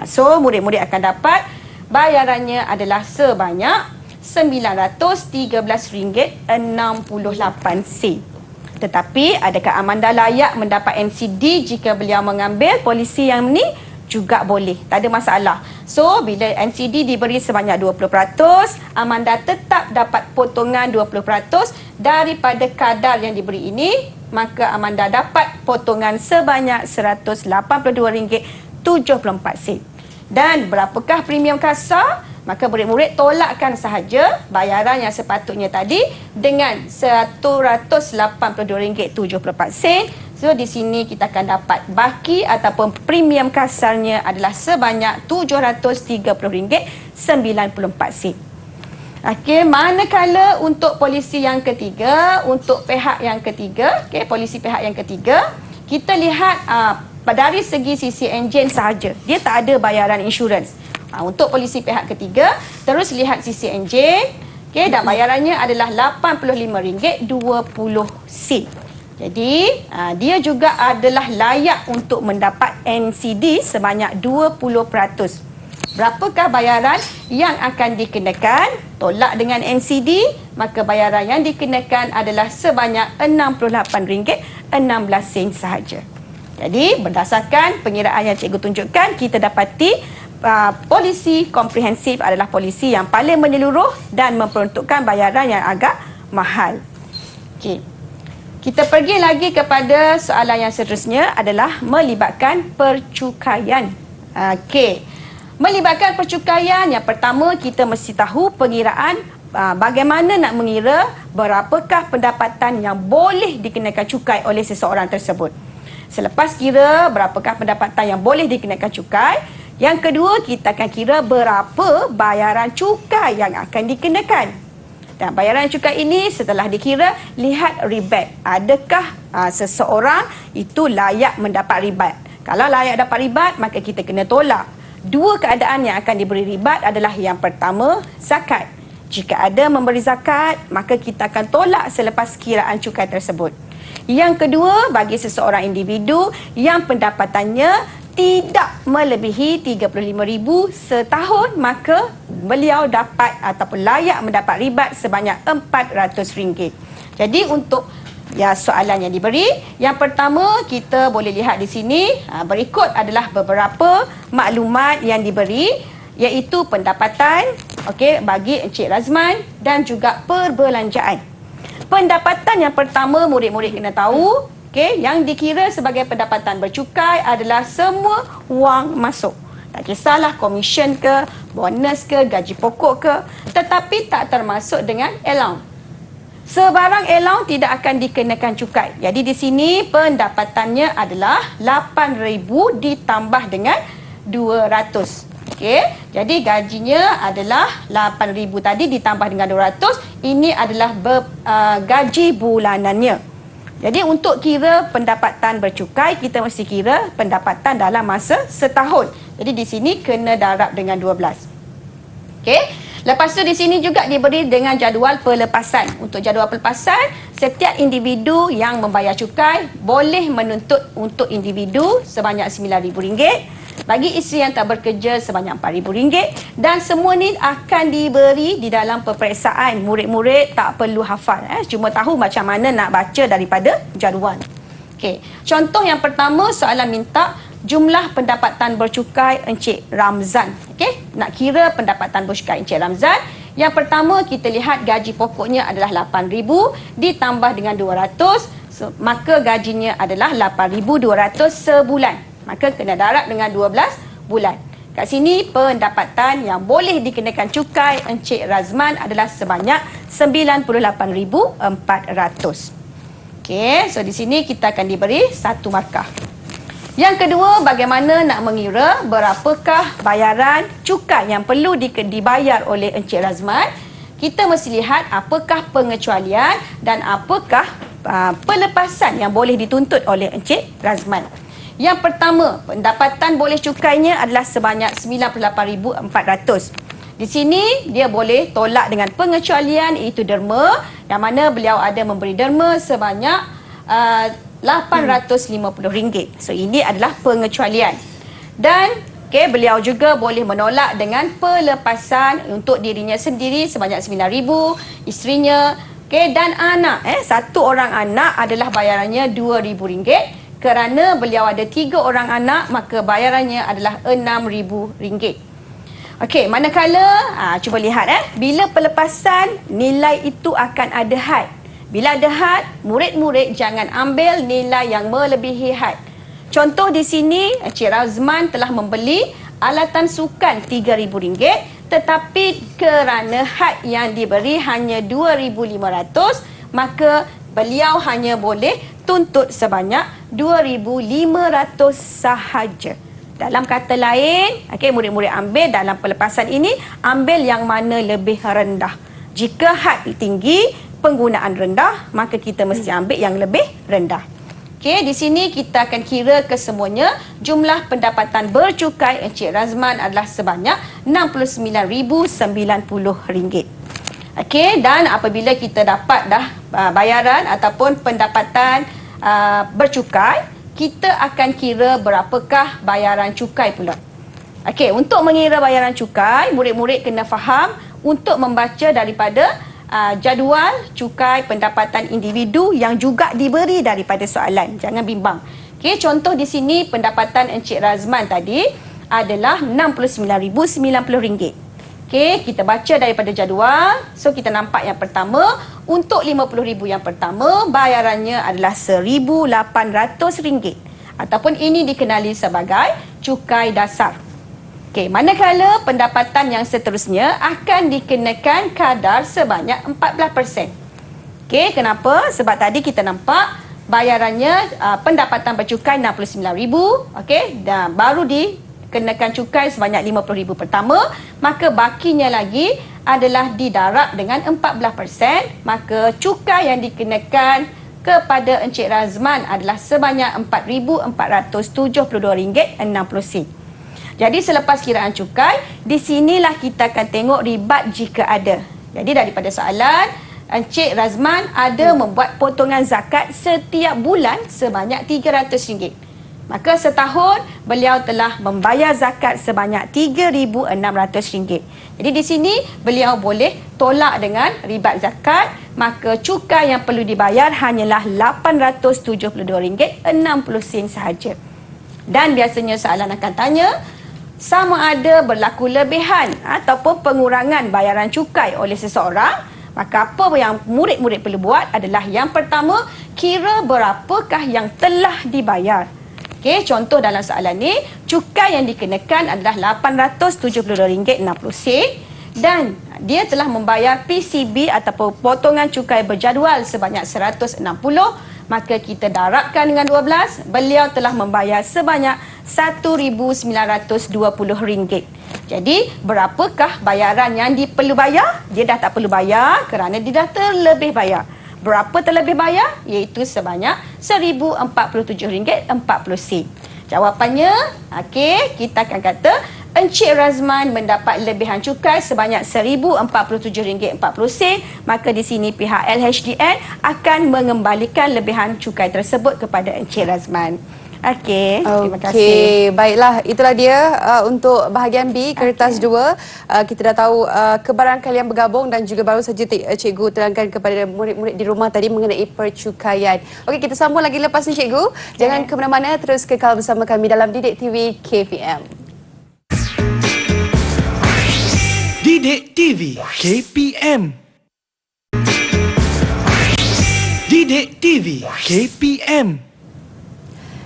So murid-murid akan dapat bayarannya adalah sebanyak RM913.68. Tetapi adakah Amanda layak mendapat NCD jika beliau mengambil polisi yang ni? Juga boleh, tak ada masalah. So bila NCD diberi sebanyak 20%, Amanda tetap dapat potongan 20% daripada kadar yang diberi ini, maka Amanda dapat potongan sebanyak RM182.74. Dan berapakah premium kasar? maka murid-murid tolakkan sahaja bayaran yang sepatutnya tadi dengan RM182.74. So di sini kita akan dapat baki ataupun premium kasarnya adalah sebanyak RM730.94. Okey, manakala untuk polisi yang ketiga, untuk pihak yang ketiga, okey, polisi pihak yang ketiga, kita lihat dari segi sisi enjin sahaja. Dia tak ada bayaran insurans. Untuk polisi pihak ketiga, terus lihat sisi enjin, okey, dan bayarannya adalah RM85.20. Jadi, dia juga adalah layak untuk mendapat NCD sebanyak 20%. Berapakah bayaran yang akan dikenakan? Tolak dengan NCD, maka bayaran yang dikenakan adalah sebanyak RM68.16 sahaja. Jadi, berdasarkan pengiraan yang cikgu tunjukkan, kita dapati polisi komprehensif adalah polisi yang paling menyeluruh dan memperuntukkan bayaran yang agak mahal. Okey. Kita pergi lagi kepada soalan yang seterusnya adalah melibatkan percukaian. Okey. Melibatkan percukaian, yang pertama kita mesti tahu pengiraan bagaimana nak mengira berapakah pendapatan yang boleh dikenakan cukai oleh seseorang tersebut. Selepas kira berapakah pendapatan yang boleh dikenakan cukai, yang kedua kita akan kira berapa bayaran cukai yang akan dikenakan. Dan bayaran cukai ini setelah dikira, lihat ribat. Adakah seseorang itu layak mendapat ribat? Kalau layak dapat ribat, maka kita kena tolak. Dua keadaan yang akan diberi ribat adalah yang pertama, zakat. Jika ada memberi zakat, maka kita akan tolak selepas kiraan cukai tersebut. Yang kedua, bagi seseorang individu yang pendapatannya tidak melebihi RM35,000 setahun, maka beliau dapat ataupun layak mendapat ribat sebanyak RM400. Jadi untuk soalan yang diberi, yang pertama kita boleh lihat di sini, berikut adalah beberapa maklumat yang diberi, iaitu pendapatan bagi Encik Razman dan juga perbelanjaan. Pendapatan yang pertama murid-murid kena tahu, yang dikira sebagai pendapatan bercukai adalah semua wang masuk. Tak kisahlah komisen ke, bonus ke, gaji pokok ke, tetapi tak termasuk dengan allowance. Sebarang allowance tidak akan dikenakan cukai. Jadi di sini pendapatannya adalah RM8,000 ditambah dengan RM200. Okey. Jadi gajinya adalah RM8,000 tadi ditambah dengan RM200. Ini adalah gaji bulanannya. Jadi untuk kira pendapatan bercukai, kita mesti kira pendapatan dalam masa setahun. Jadi di sini kena darab dengan 12. Okey. Lepas tu di sini juga diberi dengan jadual pelepasan. Untuk jadual pelepasan, setiap individu yang membayar cukai boleh menuntut untuk individu sebanyak RM9,000. Bagi isteri yang tak bekerja sebanyak RM4,000. Dan semua ni akan diberi di dalam peperiksaan. Murid-murid tak perlu hafal. Cuma tahu macam mana nak baca daripada jadual. Okey. Contoh yang pertama, soalan minta jumlah pendapatan bercukai Encik Ramzan. Okey, nak kira pendapatan bercukai Encik Ramzan. Yang pertama kita lihat gaji pokoknya adalah RM8,000 ditambah dengan RM200, maka gajinya adalah RM8,200 sebulan. Maka kena darab dengan 12 bulan. Kat sini pendapatan yang boleh dikenakan cukai Encik Razman adalah sebanyak RM98,400. Okey, so di sini kita akan diberi 1 markah. Yang kedua, bagaimana nak mengira berapakah bayaran cukai yang perlu dibayar oleh Encik Razman. Kita mesti lihat apakah pengecualian dan apakah pelepasan yang boleh dituntut oleh Encik Razman. Yang pertama, pendapatan boleh cukainya adalah sebanyak RM98,400. Di sini dia boleh tolak dengan pengecualian, iaitu derma, yang mana beliau ada memberi derma sebanyak RM850. So ini adalah pengecualian. Dan beliau juga boleh menolak dengan pelepasan untuk dirinya sendiri sebanyak RM9,000, isterinya dan anak. Satu orang anak adalah bayarannya RM2,000. Kerana beliau ada 3 orang anak, maka bayarannya adalah RM6,000. Okey, manakala cuba lihat bila pelepasan, nilai itu akan ada had. Bila ada had, murid-murid jangan ambil nilai yang melebihi had. Contoh di sini, Encik Razman telah membeli alatan sukan RM3,000, Tetapi kerana had yang diberi hanya 2,500, maka beliau hanya boleh tuntut sebanyak 2,500 sahaja. Dalam kata lain, murid-murid ambil dalam pelepasan ini, ambil yang mana lebih rendah. Jika had tinggi, penggunaan rendah, maka kita mesti ambil yang lebih rendah. Di sini kita akan kira kesemuanya. Jumlah pendapatan bercukai Encik Razman adalah sebanyak RM69,090. Dan apabila kita dapat dah bayaran ataupun pendapatan bercukai, kita akan kira berapakah bayaran cukai pula. Untuk mengira bayaran cukai, murid-murid kena faham untuk membaca daripada jadual cukai pendapatan individu yang juga diberi daripada soalan. Jangan bimbang. Contoh di sini pendapatan Encik Razman tadi adalah RM69,090. Kita baca daripada jadual. So kita nampak yang pertama, untuk RM50,000 yang pertama, bayarannya adalah RM1,800 ataupun ini dikenali sebagai cukai dasar. Manakala pendapatan yang seterusnya akan dikenakan kadar sebanyak 14%. Kenapa? Sebab tadi kita nampak bayarannya pendapatan bercukai RM69,000, dan baru dikenakan cukai sebanyak RM50,000 pertama, maka bakinya lagi adalah didarab dengan 14%, maka cukai yang dikenakan kepada Encik Razman adalah sebanyak RM4,472.60. Jadi selepas kiraan cukai, di sinilah kita akan tengok ribat jika ada. Jadi daripada soalan, Encik Razman ada membuat potongan zakat setiap bulan sebanyak RM300. Maka setahun beliau telah membayar zakat sebanyak RM3,600. Jadi di sini beliau boleh tolak dengan ribat zakat, maka cukai yang perlu dibayar hanyalah RM872.60 sahaja. Dan biasanya soalan akan tanya, sama ada berlaku lebihan ataupun pengurangan bayaran cukai oleh seseorang, maka apa yang murid-murid perlu buat adalah yang pertama, kira berapakah yang telah dibayar. Contoh dalam soalan ni, cukai yang dikenakan adalah RM872.60 dan dia telah membayar PCB ataupun potongan cukai berjadual sebanyak RM160, maka kita darabkan dengan 12, beliau telah membayar sebanyak RM1,920. Jadi, berapakah bayaran yang diperlu bayar? Dia dah tak perlu bayar kerana dia dah terlebih bayar. Berapa terlebih bayar? Iaitu sebanyak RM1,047.40. Jawapannya, kita akan kata Encik Razman mendapat lebihan cukai sebanyak RM1,047.40, maka di sini pihak LHDN akan mengembalikan lebihan cukai tersebut kepada Encik Razman. Terima kasih. Baiklah, itulah dia untuk bahagian B, kertas 2. Kita dah tahu kebaran kalian bergabung dan juga baru saja cikgu terangkan kepada murid-murid di rumah tadi mengenai percukaian. Kita sambung lagi lepas ni cikgu. Jangan ke mana-mana, terus kekal bersama kami dalam Didik TV KPM. Didik TV KPM. Didik TV KPM.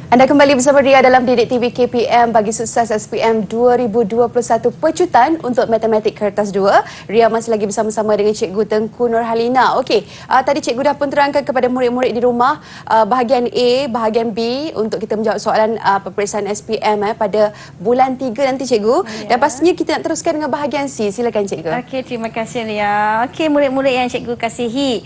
Anda kembali bersama Ria dalam Didik TV KPM bagi sukses SPM 2021 pecutan untuk Matematik Kertas 2. Ria masih lagi bersama-sama dengan Cikgu Tengku Nurhalina. Tadi Cikgu dah pun terangkan kepada murid-murid di rumah bahagian A, bahagian B untuk kita menjawab soalan peperiksaan SPM pada bulan 3 nanti Cikgu. Dan pastinya kita nak teruskan dengan bahagian C. Silakan Cikgu. Terima kasih Ria. Murid-murid yang Cikgu kasihi.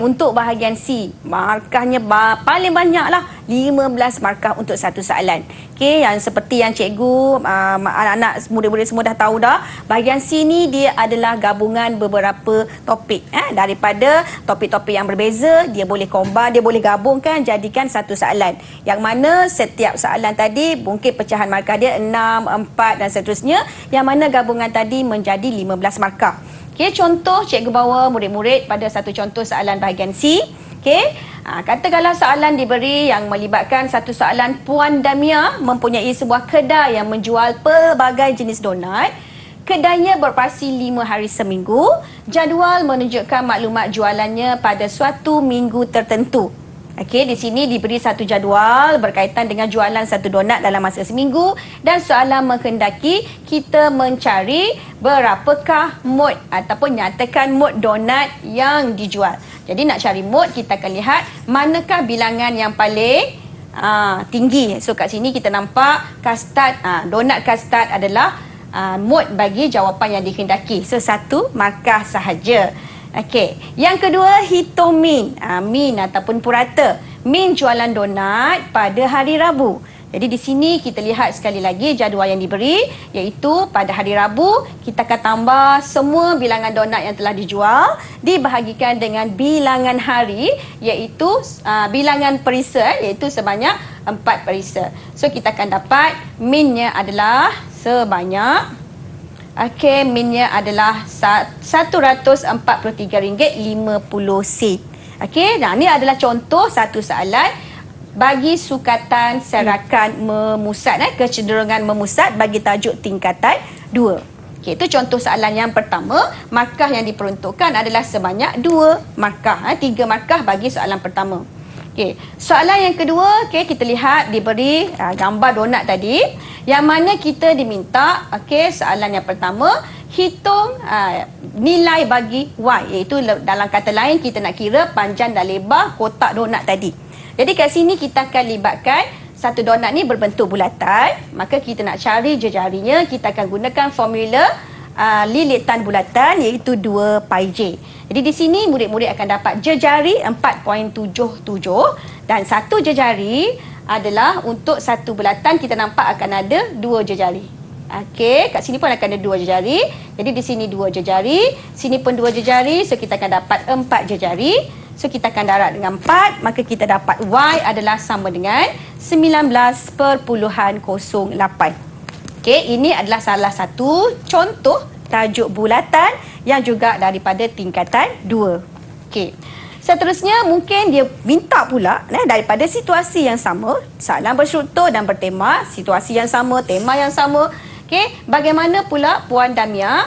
Untuk bahagian C, markahnya paling banyaklah 15 markah untuk satu soalan. Yang seperti yang cikgu, anak-anak, murid-murid semua dah tahu dah, bahagian sini dia adalah gabungan beberapa topik. Daripada topik-topik yang berbeza, dia boleh combine, dia boleh gabungkan, jadikan satu soalan. Yang mana setiap soalan tadi, mungkin pecahan markah dia 6, 4 dan seterusnya. Yang mana gabungan tadi menjadi 15 markah. Contoh cikgu bawa murid-murid pada satu contoh soalan bahagian C. Katakanlah soalan diberi yang melibatkan satu soalan Puan Damia mempunyai sebuah kedai yang menjual pelbagai jenis donat. Kedainya beroperasi 5 hari seminggu. Jadual menunjukkan maklumat jualannya pada suatu minggu tertentu. Okey, di sini diberi satu jadual berkaitan dengan jualan satu donat dalam masa seminggu dan soalan menghendaki kita mencari berapakah mod ataupun nyatakan mod donat yang dijual. Jadi nak cari mod, kita akan lihat manakah bilangan yang paling tinggi. So kat sini kita nampak custard, donat custard adalah mod bagi jawapan yang dikehendaki. So satu markah sahaja. Okey, yang kedua hitung min. Min ataupun purata. Min jualan donat pada hari Rabu. Jadi di sini kita lihat sekali lagi jadual yang diberi, iaitu pada hari Rabu kita akan tambah semua bilangan donat yang telah dijual dibahagikan dengan bilangan hari, iaitu bilangan perisa, iaitu sebanyak 4 perisa. So kita akan dapat minnya adalah sebanyak minnya adalah RM143.50. Okey, nah ini adalah contoh satu soalan bagi sukatan serakan memusat, kecenderungan memusat bagi tajuk tingkatan 2. Okey, itu contoh soalan yang pertama. Markah yang diperuntukkan adalah sebanyak 2 markah, 3 markah bagi soalan pertama. Okey, soalan yang kedua, kita lihat diberi gambar donat tadi, yang mana kita diminta, soalan yang pertama, hitung nilai bagi Y, iaitu dalam kata lain kita nak kira panjang dan lebar kotak donat tadi. Jadi kat sini kita akan libatkan satu donat ni berbentuk bulatan, maka kita nak cari jejarinya, kita akan gunakan formula lilitan bulatan, iaitu 2 pi j. Jadi di sini murid-murid akan dapat jejari 4.77 dan satu jejari adalah untuk satu bulatan kita nampak akan ada 2 jejari. Okey, kat sini pun akan ada 2 jejari. Jadi di sini 2 jejari, sini pun 2 jejari, so kita akan dapat 4 jejari. So kita akan darab dengan 4, maka kita dapat Y adalah sama dengan 19.08. Okey, ini adalah salah satu contoh tajuk bulatan yang juga daripada tingkatan 2. Okey. Seterusnya mungkin dia minta pula daripada situasi yang sama, soalan berstruktur dan bertema, situasi yang sama, tema yang sama. Okey, bagaimana pula Puan Damia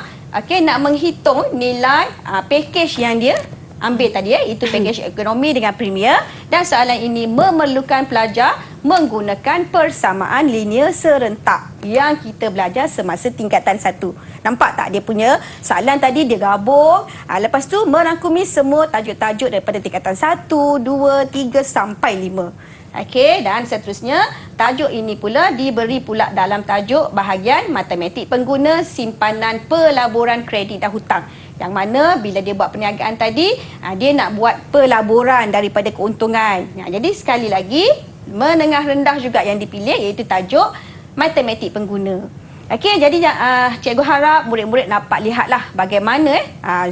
nak menghitung nilai package yang dia ambil tadi, itu package ekonomi dengan premier, dan soalan ini memerlukan pelajar menggunakan persamaan linear serentak yang kita belajar semasa tingkatan 1. Nampak tak dia punya soalan tadi dia gabung, lepas tu merangkumi semua tajuk-tajuk daripada tingkatan 1, 2, 3 sampai 5. Okey, dan seterusnya tajuk ini pula diberi pula dalam tajuk bahagian matematik pengguna simpanan pelaburan kredit dan hutang. Yang mana bila dia buat perniagaan tadi, dia nak buat pelaburan daripada keuntungan. Jadi sekali lagi, menengah rendah juga yang dipilih, iaitu tajuk matematik pengguna. Okey, jadi cikgu harap murid-murid dapat lihatlah bagaimana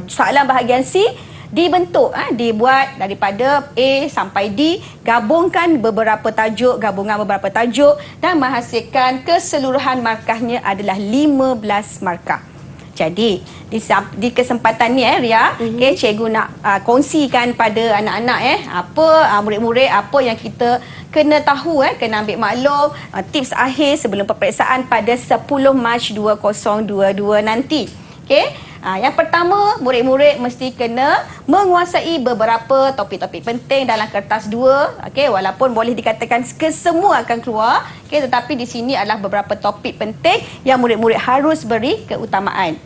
soalan bahagian C dibentuk, dibuat daripada A sampai D, gabungkan beberapa tajuk, dan menghasilkan keseluruhan markahnya adalah 15 markah. Jadi di kesempatan ni Ria, cikgu nak kongsikan pada anak-anak murid-murid apa yang kita kena tahu, kena ambil maklum, tips akhir sebelum peperiksaan pada 10 Mac 2022 nanti. Okey. Yang pertama, murid-murid mesti kena menguasai beberapa topik-topik penting dalam kertas 2. Okey, walaupun boleh dikatakan kesemua akan keluar, tetapi di sini adalah beberapa topik penting yang murid-murid harus beri keutamaan.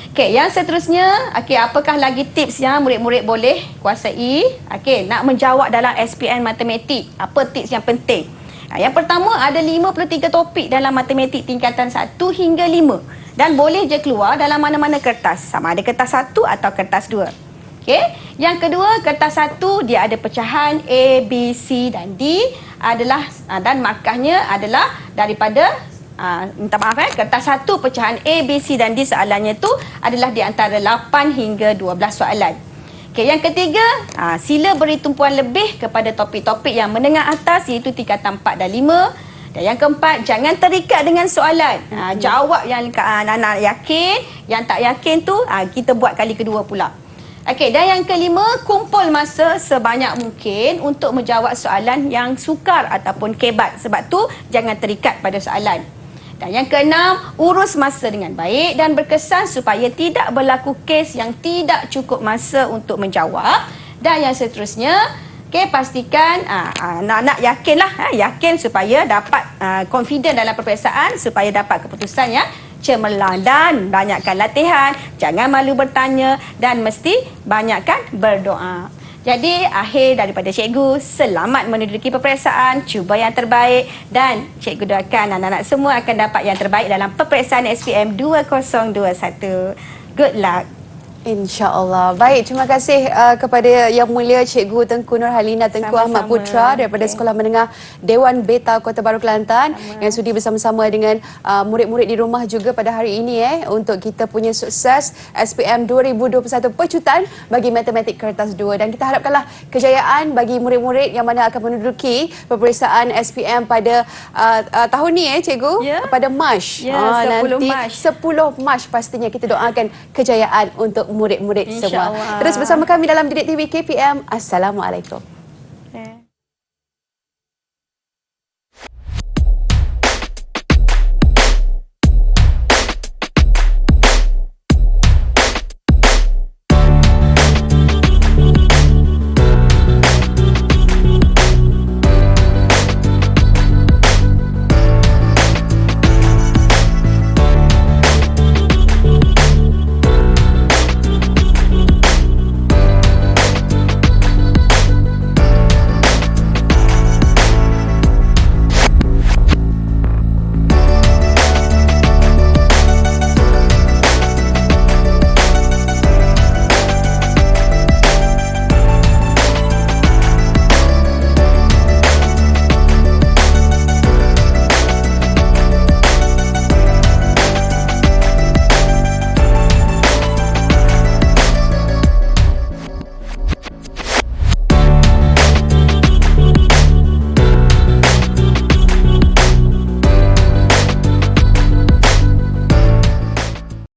Okey, yang seterusnya, apakah lagi tips yang murid-murid boleh kuasai? Nak menjawab dalam SPM matematik, apa tips yang penting? Yang pertama, ada 53 topik dalam matematik tingkatan 1 hingga 5. Dan boleh je keluar dalam mana-mana kertas, sama ada kertas 1 atau kertas 2. Okey. Yang kedua, kertas 1 dia ada pecahan A, B, C dan D adalah dan markahnya adalah daripada kertas 1 pecahan A, B, C dan D soalannya tu adalah di antara 8 hingga 12 soalan. Okey, yang ketiga, sila beri tumpuan lebih kepada topik-topik yang menengah atas, iaitu tingkatan 4 dan 5. Dan yang keempat, jangan terikat dengan soalan. Jawab yang anak-anak yakin, yang tak yakin tu kita buat kali kedua pula. Okey, dan yang kelima, kumpul masa sebanyak mungkin untuk menjawab soalan yang sukar ataupun kebat. Sebab tu jangan terikat pada soalan. Dan yang keenam, urus masa dengan baik dan berkesan supaya tidak berlaku kes yang tidak cukup masa untuk menjawab. Dan yang seterusnya, Okey, pastikan anak-anak yakinlah, yakin supaya dapat confident dalam peperiksaan supaya dapat keputusan yang cemerlang dan banyakkan latihan, jangan malu bertanya dan mesti banyakkan berdoa. Jadi akhir daripada cikgu, selamat menduduki peperiksaan, cuba yang terbaik dan cikgu doakan anak-anak semua akan dapat yang terbaik dalam peperiksaan SPM 2021. Good luck. InsyaAllah. Baik, terima kasih kepada Yang Mulia Cikgu Tengku Nurhalina Tengku Sama-sama. Ahmad Putra daripada Sekolah Menengah Dewan Beta Kota Baru Kelantan yang sudi bersama-sama dengan murid-murid di rumah juga pada hari ini untuk kita punya sukses SPM 2021 pecutan bagi Matematik Kertas 2, dan kita harapkanlah kejayaan bagi murid-murid yang mana akan menduduki peperiksaan SPM pada tahun ni Cikgu, Ya. pada Mac. Ya, 10 nanti Mac. 10 Mac pastinya kita doakan kejayaan untuk murid-murid semua. InsyaAllah. Terus bersama kami dalam Didik TV KPM. Assalamualaikum.